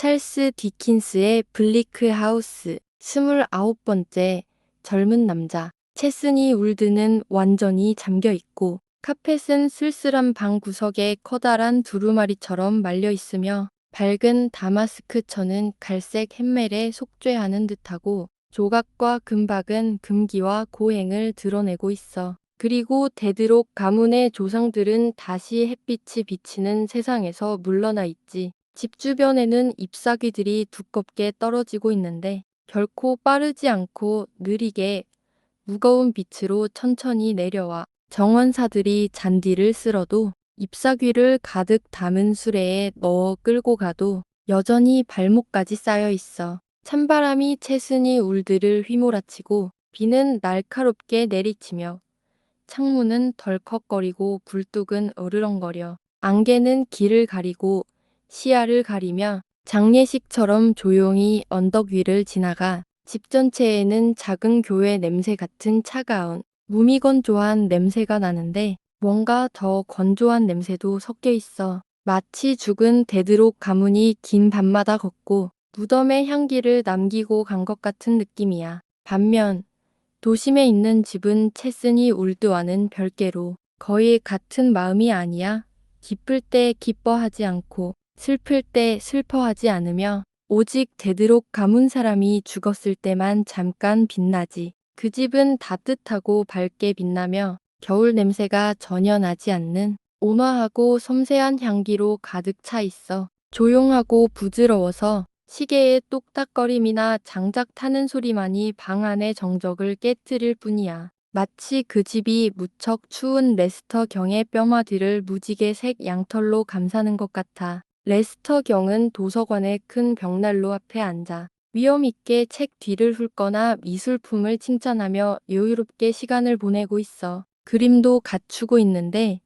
찰스 디킨스의 블리크 하우스 29번째. 젊은 남자 체스니 울드는 완전히 잠겨있고 카펫은 쓸쓸한 방 구석에 커다란 두루마리처럼 말려있으며 밝은 다마스크 천은 갈색 햇멜에 속죄하는 듯하고 조각과 금박은 금기와 고행을 드러내고 있어. 그리고 데드록 가문의 조상들은 다시 햇빛이 비치는 세상에서 물러나 있지. 집 주변에는 잎사귀들이 두껍게 떨어지고 있는데 결코 빠르지 않고 느리게 무거운 빛으로 천천히 내려와 정원사들이 잔디를 쓸어도 잎사귀를 가득 담은 수레에 넣어 끌고 가도 여전히 발목까지 쌓여 있어. 찬바람이 채순이 울들을 휘몰아치고 비는 날카롭게 내리치며 창문은 덜컥거리고 굴뚝은 으르렁거려 안개는 길을 가리고 시야를 가리며 장례식처럼 조용히 언덕 위를 지나가 집 전체에는 작은 교회 냄새 같은 차가운 무미건조한 냄새가 나는데 뭔가 더 건조한 냄새도 섞여 있어. 마치 죽은 데드록 가문이 긴 밤마다 걷고 무덤의 향기를 남기고 간 것 같은 느낌이야. 반면 도심에 있는 집은 채스니 울드와는 별개로 거의 같은 마음이 아니야. 기쁠 때 기뻐하지 않고 슬플 때 슬퍼하지 않으며 오직 데드록 가문 사람이 죽었을 때만 잠깐 빛나지. 그 집은 따뜻하고 밝게 빛나며 겨울 냄새가 전혀 나지 않는 온화하고 섬세한 향기로 가득 차 있어. 조용하고 부드러워서 시계의 똑딱거림이나 장작 타는 소리만이 방 안의 정적을 깨뜨릴 뿐이야. 마치 그 집이 무척 추운 레스터 경의 뼈마디를 무지개 색 양털로 감싸는 것 같아. 레스터 경은 도서관의 큰 벽난로 앞에 앉아 위험 있게 책 뒤를 훑거나 미술품을 칭찬하며 여유롭게 시간을 보내고 있어. 그림도 갖추고 있는데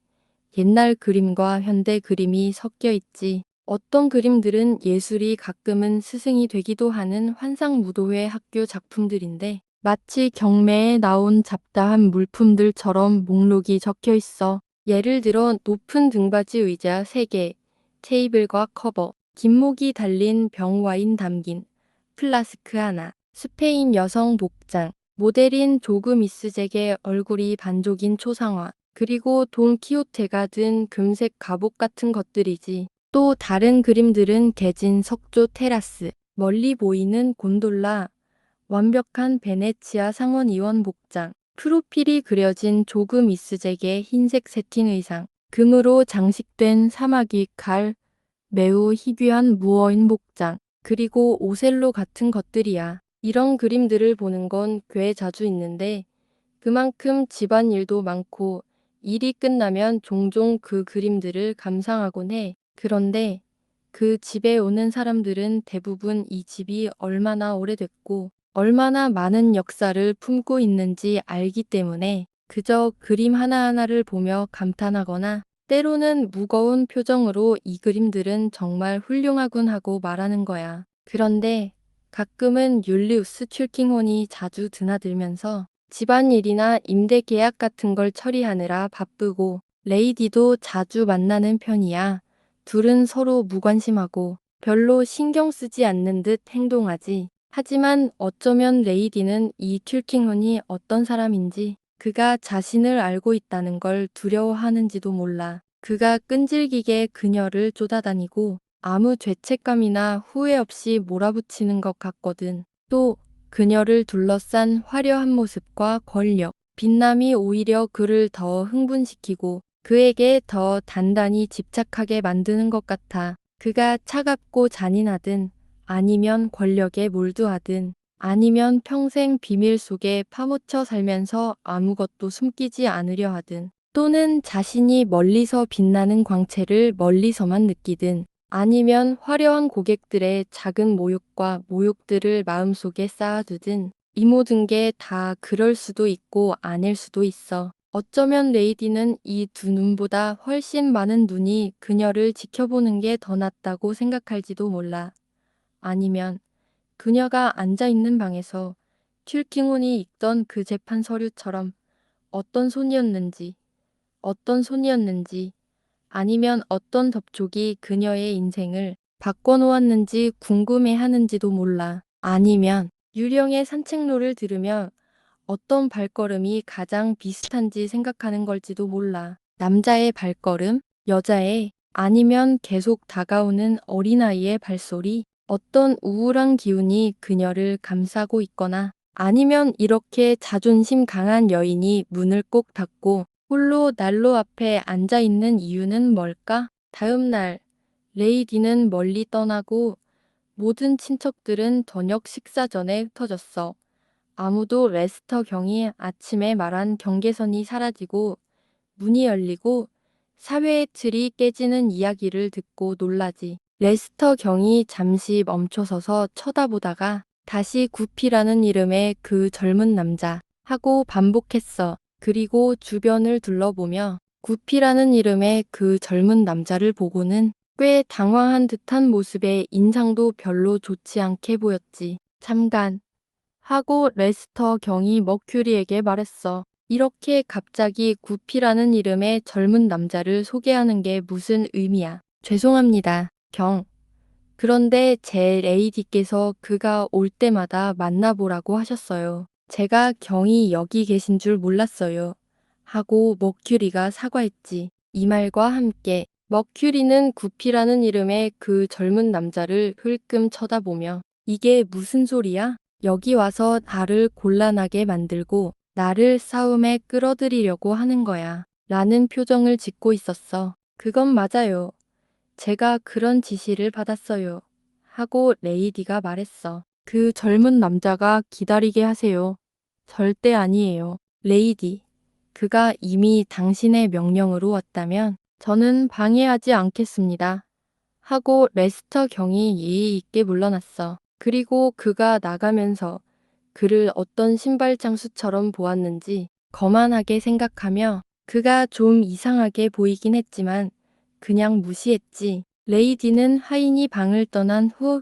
옛날 그림과 현대 그림이 섞여 있지. 어떤 그림들은 예술이 가끔은 스승이 되기도 하는 환상무도회 학교 작품들인데 마치 경매에 나온 잡다한 물품들처럼 목록이 적혀 있어. 예를 들어 높은 등받이 의자 3개, 테이블과 커버, 김목이 달린 병 와인 담긴 플라스크 하나, 스페인 여성 복장, 모델인 조그미스 잭의 얼굴이 반쪽인 초상화, 그리고 돈키호테가 든 금색 갑옷 같은 것들이지. 또 다른 그림들은 개진 석조 테라스, 멀리 보이는 곤돌라, 완벽한 베네치아 상원의원 복장, 프로필이 그려진 조그미스 잭의 흰색 세틴 의상, 금으로 장식된 사마귀 칼, 매우 희귀한 무어인 복장, 그리고 오셀로 같은 것들이야. 이런 그림들을 보는 건 꽤 자주 있는데 그만큼 집안일도 많고 일이 끝나면 종종 그 그림들을 감상하곤 해. 그런데 그 집에 오는 사람들은 대부분 이 집이 얼마나 오래됐고 얼마나 많은 역사를 품고 있는지 알기 때문에 그저 그림 하나하나를 보며 감탄하거나 때로는 무거운 표정으로 이 그림들은 정말 훌륭하군 하고 말하는 거야. 그런데 가끔은 율리우스 튠킹혼이 자주 드나들면서 집안일이나 임대 계약 같은 걸 처리하느라 바쁘고 레이디도 자주 만나는 편이야. 둘은 서로 무관심하고 별로 신경 쓰지 않는 듯 행동하지. 하지만 어쩌면 레이디는 이 튠킹혼이 어떤 사람인지 그가 자신을 알고 있다는 걸 두려워하는지도 몰라. 그가 끈질기게 그녀를 쫓아다니고 아무 죄책감이나 후회 없이 몰아붙이는 것 같거든. 또 그녀를 둘러싼 화려한 모습과 권력, 빛남이 오히려 그를 더 흥분시키고 그에게 더 단단히 집착하게 만드는 것 같아. 그가 차갑고 잔인하든 아니면 권력에 몰두하든 아니면 평생 비밀 속에 파묻혀 살면서 아무것도 숨기지 않으려 하든 또는 자신이 멀리서 빛나는 광채를 멀리서만 느끼든 아니면 화려한 고객들의 작은 모욕과 모욕들을 마음속에 쌓아두든 이 모든 게 다 그럴 수도 있고 아닐 수도 있어. 어쩌면 레이디는 이 두 눈보다 훨씬 많은 눈이 그녀를 지켜보는 게 더 낫다고 생각할지도 몰라. 아니면 그녀가 앉아있는 방에서 튠킹혼이 읽던 그 재판 서류처럼 어떤 손이었는지 아니면 어떤 접촉이 그녀의 인생을 바꿔놓았는지 궁금해하는지도 몰라. 아니면 유령의 산책로를 들으며 어떤 발걸음이 가장 비슷한지 생각하는 걸지도 몰라. 남자의 발걸음, 여자의, 아니면 계속 다가오는 어린아이의 발소리, 어떤 우울한 기운이 그녀를 감싸고 있거나, 아니면 이렇게 자존심 강한 여인이 문을 꼭 닫고 홀로 난로 앞에 앉아 있는 이유는 뭘까? 다음 날, 레이디는 멀리 떠나고 모든 친척들은 저녁 식사 전에 흩어졌어. 아무도 레스터 경이 아침에 말한 경계선이 사라지고 문이 열리고 사회의 틀이 깨지는 이야기를 듣고 놀라지. 레스터 경이 잠시 멈춰서서 쳐다보다가 다시 구피라는 이름의 그 젊은 남자 하고 반복했어. 그리고 주변을 둘러보며 구피라는 이름의 그 젊은 남자를 보고는 꽤 당황한 듯한 모습에 인상도 별로 좋지 않게 보였지. 잠깐 하고 레스터 경이 머큐리에게 말했어. 이렇게 갑자기 구피라는 이름의 젊은 남자를 소개하는 게 무슨 의미야? 죄송합니다, 경. 그런데 제 레이디께서 그가 올 때마다 만나보라고 하셨어요. 제가 경이 여기 계신 줄 몰랐어요. 하고 머큐리가 사과했지. 이 말과 함께 머큐리는 구피라는 이름의 그 젊은 남자를 흘끔 쳐다보며 이게 무슨 소리야? 여기 와서 나를 곤란하게 만들고 나를 싸움에 끌어들이려고 하는 거야. 라는 표정을 짓고 있었어. 그건 맞아요. 제가 그런 지시를 받았어요. 하고 레이디가 말했어. 그 젊은 남자가 기다리게 하세요. 절대 아니에요. 레이디. 그가 이미 당신의 명령으로 왔다면 저는 방해하지 않겠습니다. 하고 레스터 경이 예의 있게 물러났어. 그리고 그가 나가면서 그를 어떤 신발 장수처럼 보았는지 거만하게 생각하며 그가 좀 이상하게 보이긴 했지만 그냥 무시했지. 레이디는 하인이 방을 떠난 후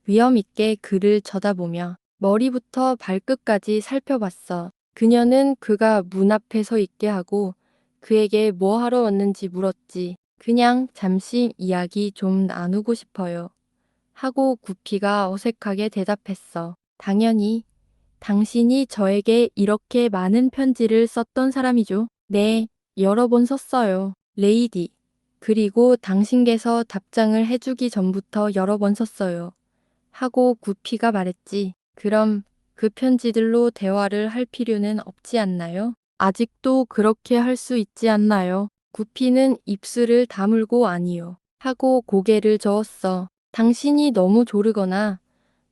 위험 있게 그를 쳐다보며 머리부터 발끝까지 살펴봤어. 그녀는 그가 문 앞에 서 있게 하고 그에게 뭐 하러 왔는지 물었지. 그냥 잠시 이야기 좀 나누고 싶어요. 하고 구피가 어색하게 대답했어. 당연히 당신이 저에게 이렇게 많은 편지를 썼던 사람이죠. 네, 여러 번 썼어요. 레이디. 그리고 당신께서 답장을 해주기 전부터 여러 번 썼어요. 하고 구피가 말했지. 그럼 그 편지들로 대화를 할 필요는 없지 않나요? 아직도 그렇게 할 수 있지 않나요? 구피는 입술을 다물고 아니요. 하고 고개를 저었어. 당신이 너무 조르거나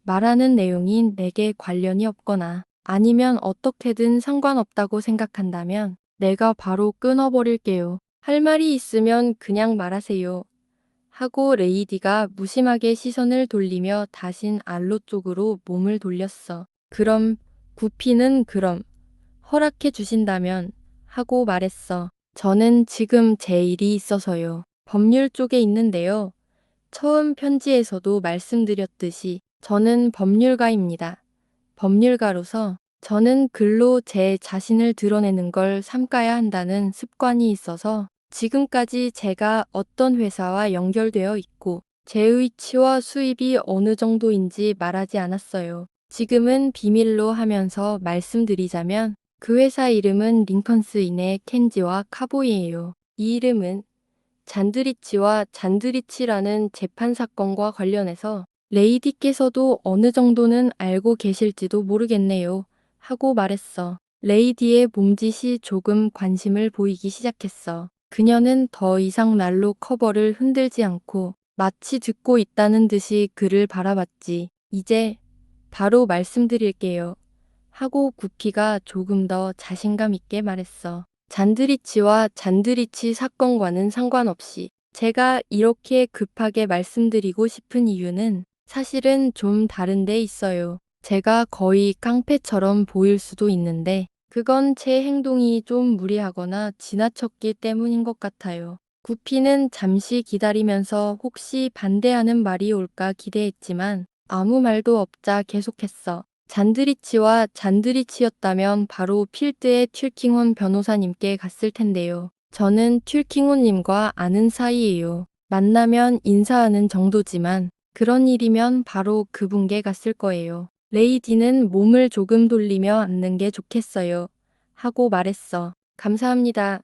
말하는 내용이 내게 관련이 없거나 아니면 어떻게든 상관없다고 생각한다면 내가 바로 끊어버릴게요. 할 말이 있으면 그냥 말하세요. 하고 레이디가 무심하게 시선을 돌리며 다신 알로 쪽으로 몸을 돌렸어. 그럼 구피는 그럼 허락해 주신다면 하고 말했어. 저는 지금 제 일이 있어서요. 법률 쪽에 있는데요. 처음 편지에서도 말씀드렸듯이 저는 법률가입니다. 법률가로서 저는 글로 제 자신을 드러내는 걸 삼가야 한다는 습관이 있어서 지금까지 제가 어떤 회사와 연결되어 있고 제 위치와 수입이 어느 정도인지 말하지 않았어요. 지금은 비밀로 하면서 말씀드리자면 그 회사 이름은 링컨스 인의 켄지와 카보이예요. 이 이름은 잔드리치와 잔드리치라는 재판 사건과 관련해서 레이디께서도 어느 정도는 알고 계실지도 모르겠네요. 하고 말했어. 레이디의 몸짓이 조금 관심을 보이기 시작했어. 그녀는 더 이상 난로 커버를 흔들지 않고 마치 듣고 있다는 듯이 그를 바라봤지. 이제 바로 말씀드릴게요. 하고 구피가 조금 더 자신감 있게 말했어. 잔드리치와 잔드리치 사건과는 상관없이 제가 이렇게 급하게 말씀드리고 싶은 이유는 사실은 좀 다른 데 있어요. 제가 거의 깡패처럼 보일 수도 있는데 그건 제 행동이 좀 무리하거나 지나쳤기 때문인 것 같아요. 구피는 잠시 기다리면서 혹시 반대하는 말이 올까 기대했지만 아무 말도 없자 계속했어. 잔드리치와 잔드리치였다면 바로 필드의 튠킹혼 변호사님께 갔을 텐데요. 저는 튠킹혼님과 아는 사이예요. 만나면 인사하는 정도지만 그런 일이면 바로 그분께 갔을 거예요. 레이디는 몸을 조금 돌리며 앉는 게 좋겠어요. 하고 말했어. 감사합니다.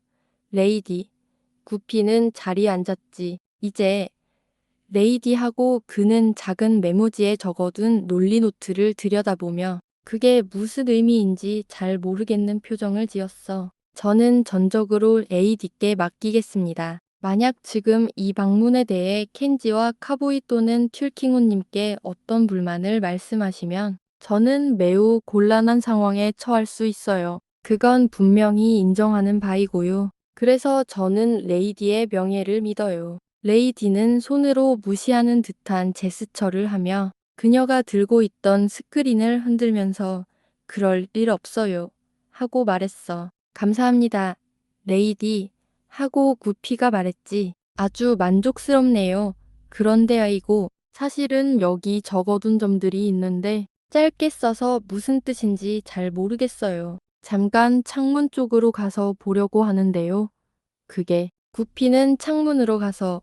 레이디. 구피는 자리에 앉았지. 이제 레이디하고 그는 작은 메모지에 적어둔 논리노트를 들여다보며 그게 무슨 의미인지 잘 모르겠는 표정을 지었어. 저는 전적으로 레이디께 맡기겠습니다. 만약 지금 이 방문에 대해 켄지와 카보이 또는 튠킹호님께 어떤 불만을 말씀하시면 저는 매우 곤란한 상황에 처할 수 있어요. 그건 분명히 인정하는 바이고요. 그래서 저는 레이디의 명예를 믿어요. 레이디는 손으로 무시하는 듯한 제스처를 하며 그녀가 들고 있던 스크린을 흔들면서 그럴 일 없어요. 하고 말했어. 감사합니다. 레이디. 하고 구피가 말했지. 아주 만족스럽네요. 그런데 아이고, 사실은 여기 적어둔 점들이 있는데 짧게 써서 무슨 뜻인지 잘 모르겠어요. 잠깐 창문 쪽으로 가서 보려고 하는데요. 그게 구피는 창문으로 가서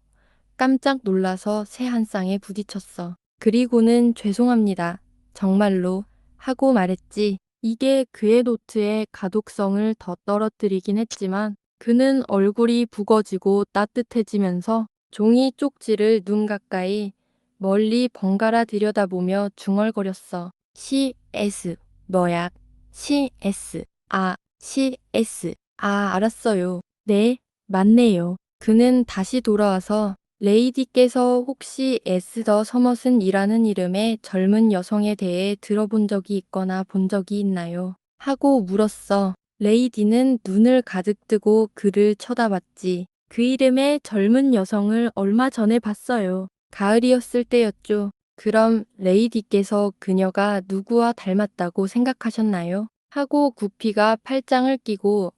깜짝 놀라서 새 한 쌍에 부딪혔어. 그리고는 죄송합니다. 정말로 하고 말했지. 이게 그의 노트의 가독성을 더 떨어뜨리긴 했지만 그는 얼굴이 붉어지고 따뜻해지면서 종이 쪽지를 눈 가까이 멀리 번갈아 들여다보며 중얼거렸어. CS 너야. CS CS 알았어요. 네, 맞네요. 그는 다시 돌아와서 레이디께서 혹시 에스더 서머슨이라는 이름의 젊은 여성에 대해 들어본 적이 있거나 본 적이 있나요? 하고 물었어. 레이디는 눈을 가득 뜨고 그를 쳐다봤지. 그 이름의 젊은 여성을 얼마 전에 봤어요. 가을이었을 때였죠. 그럼 레이디께서 그녀가 누구와 닮았다고 생각하셨나요? 하고 구피가 팔짱을 끼고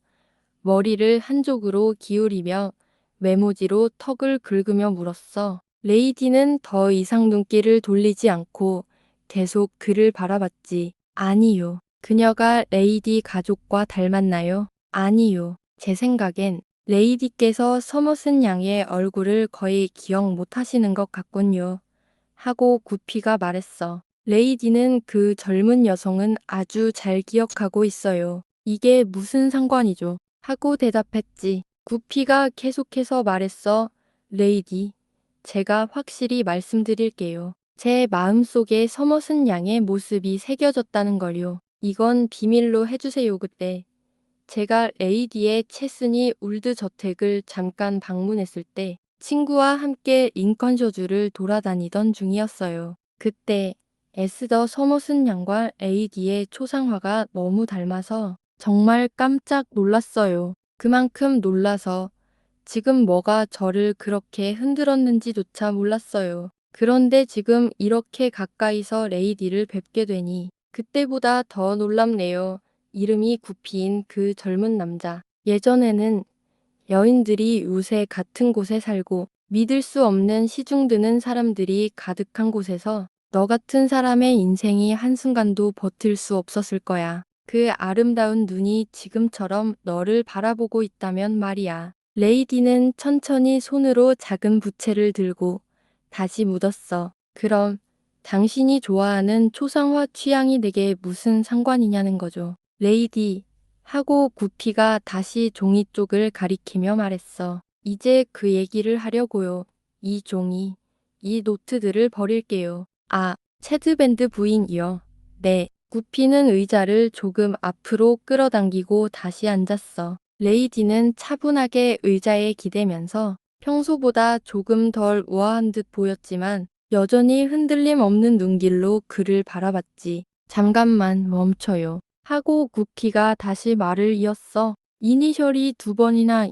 머리를 한쪽으로 기울이며 메모지로 턱을 긁으며 물었어. 레이디는 더 이상 눈길을 돌리지 않고 계속 그를 바라봤지. 아니요. 그녀가 레이디 가족과 닮았나요? 아니요. 제 생각엔 레이디께서 서머슨 양의 얼굴을 거의 기억 못 하시는 것 같군요. 하고 구피가 말했어. 레이디는 그 젊은 여성은 아주 잘 기억하고 있어요. 이게 무슨 상관이죠? 하고 대답했지. 구피가 계속해서 말했어. 레이디, 제가 확실히 말씀드릴게요. 제 마음속에 서머슨 양의 모습이 새겨졌다는 걸요. 이건 비밀로 해주세요. 그때 제가 레이디의 체스니 울드 저택을 잠깐 방문했을 때 친구와 함께 링컨쇼주를 돌아다니던 중이었어요. 그때 에스더 서머슨 양과 레이디의 초상화가 너무 닮아서 정말 깜짝 놀랐어요. 그만큼 놀라서 지금 뭐가 저를 그렇게 흔들었는지조차 몰랐어요. 그런데 지금 이렇게 가까이서 레이디를 뵙게 되니 그때보다 더 놀랍네요. 이름이 구피인 그 젊은 남자. 예전에는 여인들이 요새 같은 곳에 살고 믿을 수 없는 시중드는 사람들이 가득한 곳에서 너 같은 사람의 인생이 한순간도 버틸 수 없었을 거야. 그 아름다운 눈이 지금처럼 너를 바라보고 있다면 말이야. 레이디는 천천히 손으로 작은 부채를 들고 다시 묻었어. 그럼 당신이 좋아하는 초상화 취향이 내게 무슨 상관이냐는 거죠. 레이디. 하고 구피가 다시 종이 쪽을 가리키며 말했어. 이제 그 얘기를 하려고요. 이 종이, 이 노트들을 버릴게요. 아, 체드밴드 부인이요. 네. 구피는 의자를 조금 앞으로 끌어당기고 다시 앉았어. 레이디는 차분하게 의자에 기대면서 평소보다 조금 덜 우아한 듯 보였지만 여전히 흔들림 없는 눈길로 그를 바라봤지. 잠깐만 멈춰요. 하고 구피가 다시 말을 이었어. 이니셜이 두 번이나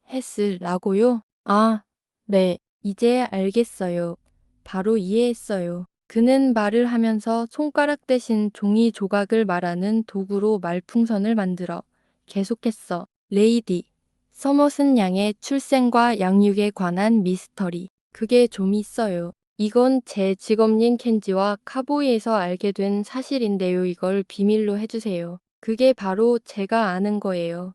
했으라고요? 아, 네. 이제 알겠어요. 바로 이해했어요. 그는 말을 하면서 손가락 대신 종이 조각을 말하는 도구로 말풍선을 만들어 계속했어. 레이디, 서머슨 양의 출생과 양육에 관한 미스터리. 그게 좀 있어요. 이건 제 직업인 켄지와 카보이에서 알게 된 사실인데요. 이걸 비밀로 해주세요. 그게 바로 제가 아는 거예요.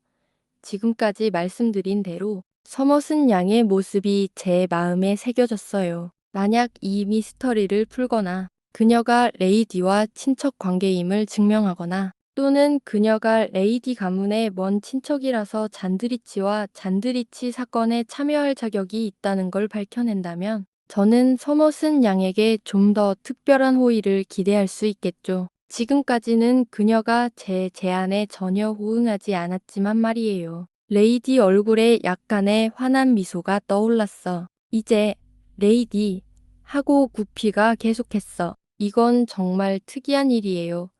지금까지 말씀드린 대로 서머슨 양의 모습이 제 마음에 새겨졌어요. 만약 이 미스터리를 풀거나 그녀가 레이디와 친척 관계임을 증명하거나 또는 그녀가 레이디 가문의 먼 친척이라서 잔드리치와 잔드리치 사건에 참여할 자격이 있다는 걸 밝혀낸다면 저는 서머슨 양에게 좀 더 특별한 호의를 기대할 수 있겠죠. 지금까지는 그녀가 제 제안에 전혀 호응하지 않았지만 말이에요. 레이디 얼굴에 약간의 환한 미소가 떠올랐어. 이제 레이디 하고 구피가 계속했어. 이건 정말 특이한 일이에요.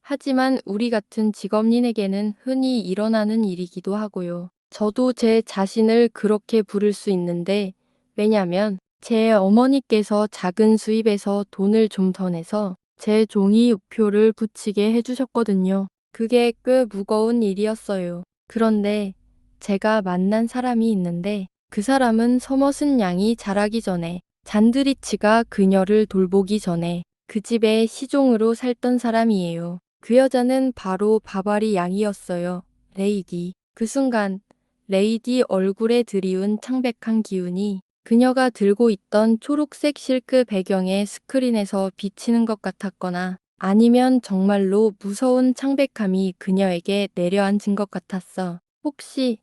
하지만 우리 같은 직업인에게는 흔히 일어나는 일이기도 하고요. 저도 제 자신을 그렇게 부를 수 있는데 왜냐면 제 어머니께서 작은 수입에서 돈을 좀 더 내서 제 종이 우표를 붙이게 해주셨거든요. 그게 꽤 무거운 일이었어요. 그런데 제가 만난 사람이 있는데 그 사람은 서머슨 양이 자라기 전에 잔드리치가 그녀를 돌보기 전에 그 집에 시종으로 살던 사람이에요. 그 여자는 바로 바바리 양이었어요. 레이디. 그 순간 레이디 얼굴에 드리운 창백한 기운이 그녀가 들고 있던 초록색 실크 배경의 스크린에서 비치는 것 같았거나 아니면 정말로 무서운 창백함이 그녀에게 내려앉은 것 같았어. 혹시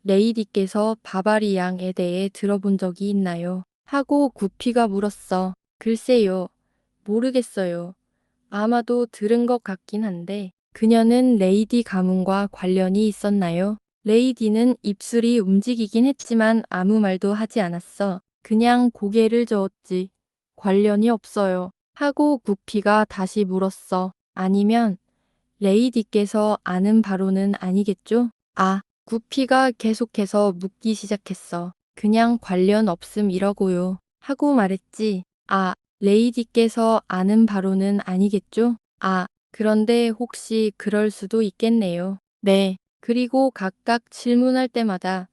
레이디께서 바바리 양에 대해 들어본 적이 있나요? 하고 구피가 물었어. 글쎄요. 모르겠어요. 아마도 들은 것 같긴 한데 그녀는 레이디 가문과 관련이 있었나요? 레이디는 입술이 움직이긴 했지만 아무 말도 하지 않았어. 그냥 고개를 저었지. 관련이 없어요. 하고 구피가 다시 물었어. 아니면 레이디께서 아는 바로는 아니겠죠? 아, 구피가 계속해서 묻기 시작했어. 그냥 관련 없음이라고요. 하고 말했지. 아, 레이디께서 아는 바로는 아니겠죠? 아, 그런데 혹시 그럴 수도 있겠네요. 네. 그리고 각각 질문할 때마다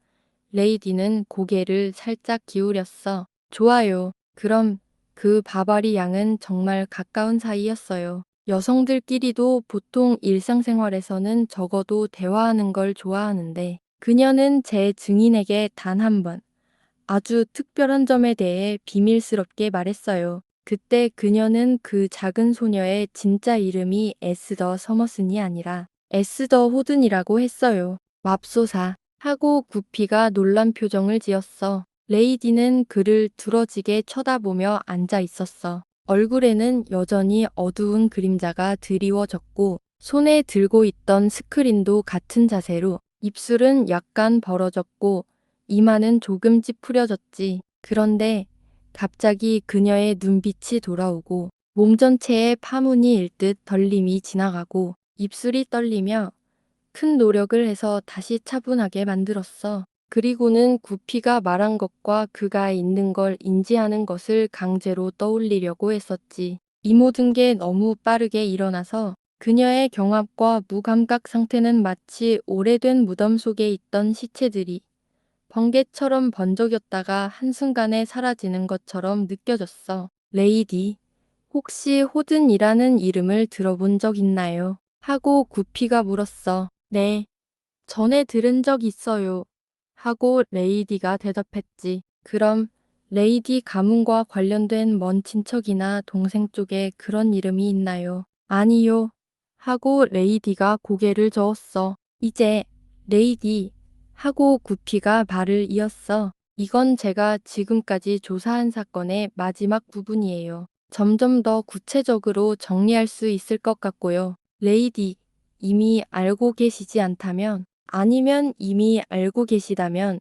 레이디는 고개를 살짝 기울였어. 좋아요. 그럼 그 바바리 양은 정말 가까운 사이였어요. 여성들끼리도 보통 일상생활에서는 적어도 대화하는 걸 좋아하는데 그녀는 제 증인에게 단 한 번 아주 특별한 점에 대해 비밀스럽게 말했어요. 그때 그녀는 그 작은 소녀의 진짜 이름이 에스더 서머슨이 아니라 에스더 호든이라고 했어요. 맙소사 하고 구피가 놀란 표정을 지었어. 레이디는 그를 두러지게 쳐다보며 앉아 있었어. 얼굴에는 여전히 어두운 그림자가 드리워졌고 손에 들고 있던 스크린도 같은 자세로 입술은 약간 벌어졌고 이마는 조금 찌푸려졌지. 그런데 갑자기 그녀의 눈빛이 돌아오고 몸 전체에 파문이 일듯 떨림이 지나가고 입술이 떨리며 큰 노력을 해서 다시 차분하게 만들었어. 그리고는 구피가 말한 것과 그가 있는 걸 인지하는 것을 강제로 떠올리려고 했었지. 이 모든 게 너무 빠르게 일어나서 그녀의 경합과 무감각 상태는 마치 오래된 무덤 속에 있던 시체들이 번개처럼 번쩍였다가 한순간에 사라지는 것처럼 느껴졌어. 레이디, 혹시 호든이라는 이름을 들어본 적 있나요? 하고 구피가 물었어. 네, 전에 들은 적 있어요. 하고 레이디가 대답했지. 그럼 레이디 가문과 관련된 먼 친척이나 동생 쪽에 그런 이름이 있나요? 아니요. 하고 레이디가 고개를 저었어. 이제 레이디 하고 구피가 말을 이었어. 이건 제가 지금까지 조사한 사건의 마지막 부분이에요. 점점 더 구체적으로 정리할 수 있을 것 같고요. 레이디, 이미 알고 계시지 않다면 아니면 이미 알고 계시다면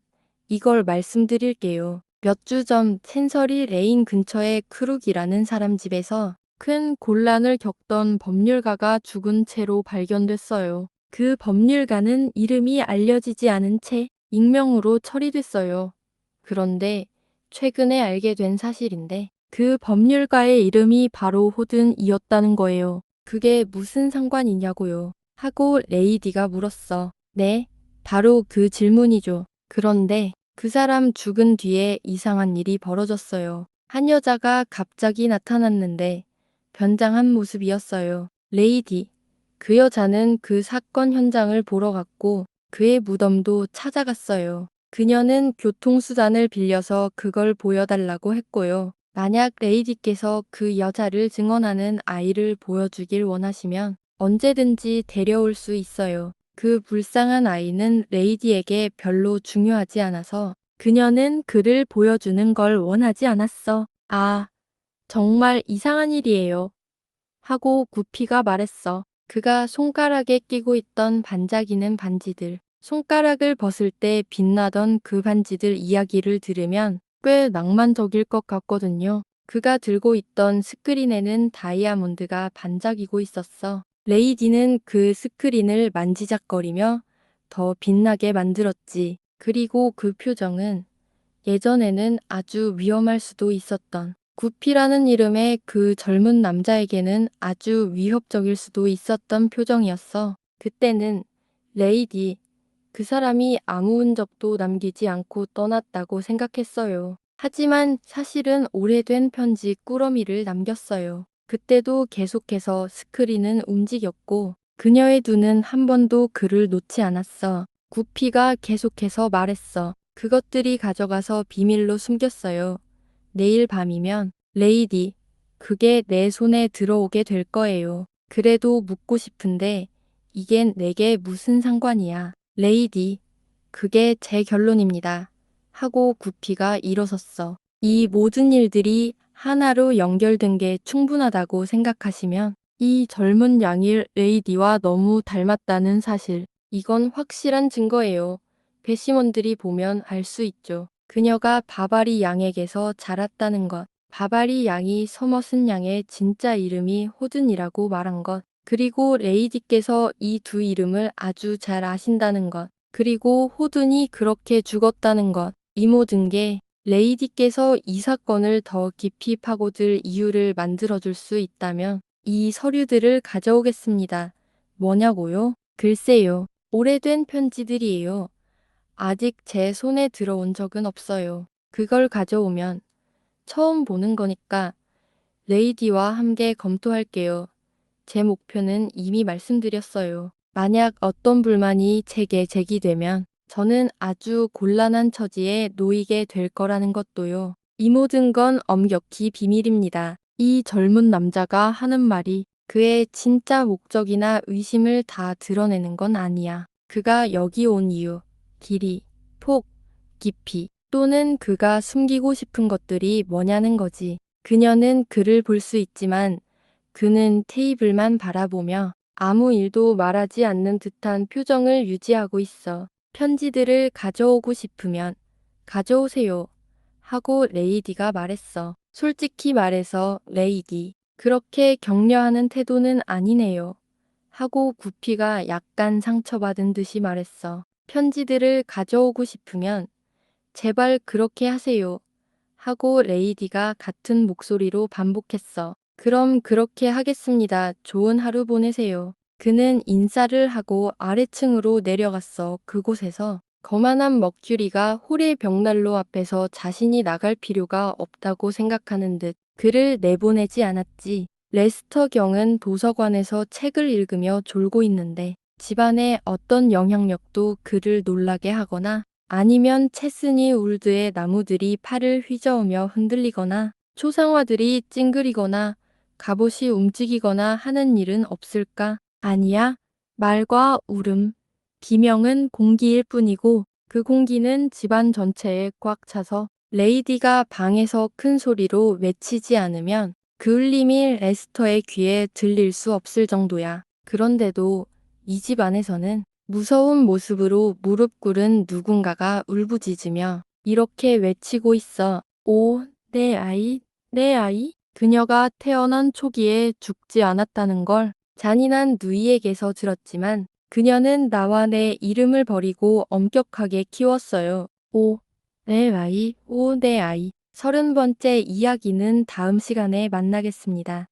이걸 말씀드릴게요. 몇 주 전 텐서리 레인 근처의 크룩이라는 사람 집에서 큰 곤란을 겪던 법률가가 죽은 채로 발견됐어요. 그 법률가는 이름이 알려지지 않은 채 익명으로 처리됐어요. 그런데 최근에 알게 된 사실인데 그 법률가의 이름이 바로 호든이었다는 거예요. 그게 무슨 상관이냐고요. 하고 레이디가 물었어. 네, 바로 그 질문이죠. 그런데 그 사람 죽은 뒤에 이상한 일이 벌어졌어요. 한 여자가 갑자기 나타났는데 변장한 모습이었어요. 레이디. 그 여자는 그 사건 현장을 보러 갔고 그의 무덤도 찾아갔어요. 그녀는 교통수단을 빌려서 그걸 보여달라고 했고요. 만약 레이디께서 그 여자를 증언하는 아이를 보여주길 원하시면 언제든지 데려올 수 있어요. 그 불쌍한 아이는 레이디에게 별로 중요하지 않아서 그녀는 그를 보여주는 걸 원하지 않았어. 아, 정말 이상한 일이에요. 하고 구피가 말했어. 그가 손가락에 끼고 있던 반짝이는 반지들, 손가락을 벗을 때 빛나던 그 반지들 이야기를 들으면 꽤 낭만적일 것 같거든요. 그가 들고 있던 스크린에는 다이아몬드가 반짝이고 있었어. 레이디는 그 스크린을 만지작거리며 더 빛나게 만들었지. 그리고 그 표정은 예전에는 아주 위험할 수도 있었던 구피라는 이름의 그 젊은 남자에게는 아주 위협적일 수도 있었던 표정이었어. 그때는 레이디, 그 사람이 아무 흔적도 남기지 않고 떠났다고 생각했어요. 하지만 사실은 오래된 편지 꾸러미를 남겼어요. 그때도 계속해서 스크린은 움직였고 그녀의 눈은 한 번도 그를 놓지 않았어. 구피가 계속해서 말했어. 그것들이 가져가서 비밀로 숨겼어요. 내일 밤이면 레이디, 그게 내 손에 들어오게 될 거예요. 그래도 묻고 싶은데 이겐 내게 무슨 상관이야. 레이디, 그게 제 결론입니다. 하고 구피가 일어섰어. 이 모든 일들이 하나로 연결된 게 충분하다고 생각하시면 이 젊은 양일 레이디와 너무 닮았다는 사실, 이건 확실한 증거예요. 배심원들이 보면 알 수 있죠. 그녀가 바바리 양에게서 자랐다는 것, 바바리 양이 서머슨 양의 진짜 이름이 호든이라고 말한 것, 그리고 레이디께서 이 두 이름을 아주 잘 아신다는 것, 그리고 호든이 그렇게 죽었다는 것, 이 모든 게 레이디께서 이 사건을 더 깊이 파고들 이유를 만들어줄 수 있다면 이 서류들을 가져오겠습니다. 뭐냐고요? 글쎄요. 오래된 편지들이에요. 아직 제 손에 들어온 적은 없어요. 그걸 가져오면 처음 보는 거니까 레이디와 함께 검토할게요. 제 목표는 이미 말씀드렸어요. 만약 어떤 불만이 제게 제기되면 저는 아주 곤란한 처지에 놓이게 될 거라는 것도요. 이 모든 건 엄격히 비밀입니다. 이 젊은 남자가 하는 말이 그의 진짜 목적이나 의심을 다 드러내는 건 아니야. 그가 여기 온 이유, 길이, 폭, 깊이, 또는 그가 숨기고 싶은 것들이 뭐냐는 거지. 그녀는 그를 볼 수 있지만 그는 테이블만 바라보며 아무 일도 말하지 않는 듯한 표정을 유지하고 있어. 편지들을 가져오고 싶으면 가져오세요. 하고 레이디가 말했어. 솔직히 말해서 레이디, 그렇게 격려하는 태도는 아니네요. 하고 구피가 약간 상처받은 듯이 말했어. 편지들을 가져오고 싶으면 제발 그렇게 하세요. 하고 레이디가 같은 목소리로 반복했어. 그럼 그렇게 하겠습니다. 좋은 하루 보내세요. 그는 인사를 하고 아래층으로 내려갔어. 그곳에서 거만한 머큐리가 홀의 벽난로 앞에서 자신이 나갈 필요가 없다고 생각하는 듯 그를 내보내지 않았지. 레스터 경은 도서관에서 책을 읽으며 졸고 있는데 집안의 어떤 영향력도 그를 놀라게 하거나 아니면 체스니 울드의 나무들이 팔을 휘저으며 흔들리거나 초상화들이 찡그리거나 갑옷이 움직이거나 하는 일은 없을까? 아니야. 말과 울음, 비명은 공기일 뿐이고 그 공기는 집안 전체에 꽉 차서 레이디가 방에서 큰 소리로 외치지 않으면 그 울림이 레스터의 귀에 들릴 수 없을 정도야. 그런데도 이 집 안에서는 무서운 모습으로 무릎 꿇은 누군가가 울부짖으며 이렇게 외치고 있어. 오, 내 아이, 내 아이. 그녀가 태어난 초기에 죽지 않았다는 걸 잔인한 누이에게서 들었지만 그녀는 나와 내 이름을 버리고 엄격하게 키웠어요. 오, 내 아이, 오, 내 아이. 30번째 이야기는 다음 시간에 만나겠습니다.